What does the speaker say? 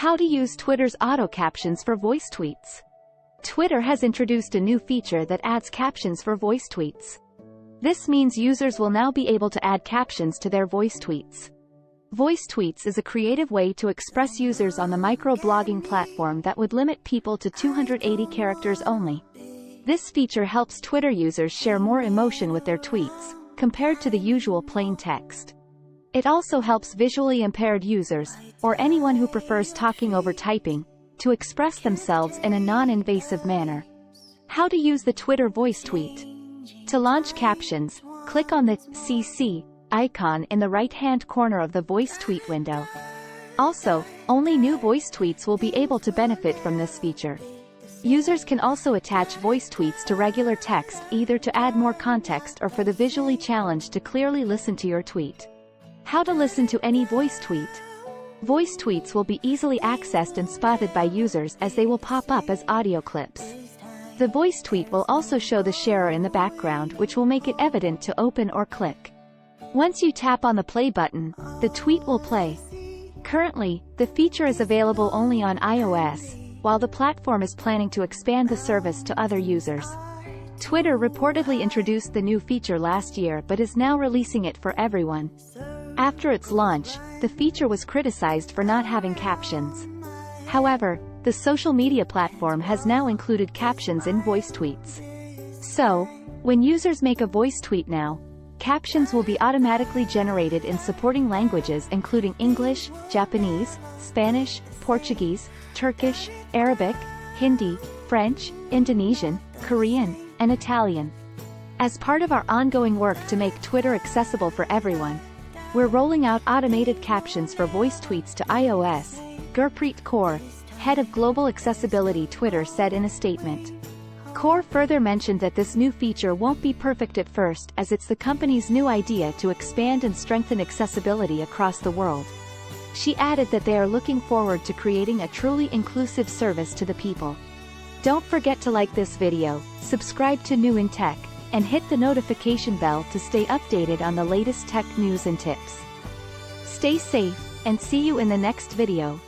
How to use Twitter's auto-captions for voice tweets. Twitter has introduced a new feature that adds captions for voice tweets. This means users will now be able to add captions to their voice tweets. Voice tweets is a creative way to express users on the microblogging platform that would limit people to 280 characters only. This feature helps Twitter users share more emotion with their tweets, compared to the usual plain text. It also helps visually impaired users, or anyone who prefers talking over typing, to express themselves in a non-invasive manner. How to use the Twitter voice tweet. To launch captions, click on the CC icon in the right-hand corner of the voice tweet window. Also, only new voice tweets will be able to benefit from this feature. Users can also attach voice tweets to regular text either to add more context or for the visually challenged to clearly listen to your tweet. How to listen to any voice tweet. Voice tweets will be easily accessed and spotted by users as they will pop up as audio clips. The voice tweet will also show the sharer in the background, which will make it evident to open or click. Once you tap on the play button, the tweet will play. Currently, the feature is available only on iOS, while the platform is planning to expand the service to other users. Twitter reportedly introduced the new feature last year but is now releasing it for everyone. After its launch, the feature was criticized for not having captions. However, the social media platform has now included captions in voice tweets. So, when users make a voice tweet now, captions will be automatically generated in supporting languages including English, Japanese, Spanish, Portuguese, Turkish, Arabic, Hindi, French, Indonesian, Korean, and Italian. As part of our ongoing work to make Twitter accessible for everyone, we're rolling out automated captions for voice tweets to iOS, Gurpreet Kaur, head of Global Accessibility Twitter, said in a statement. Kaur further mentioned that this new feature won't be perfect at first as it's the company's new idea to expand and strengthen accessibility across the world. She added that they are looking forward to creating a truly inclusive service to the people. Don't forget to like this video, subscribe to New in Tech, and hit the notification bell to stay updated on the latest tech news and tips. Stay safe, and see you in the next video.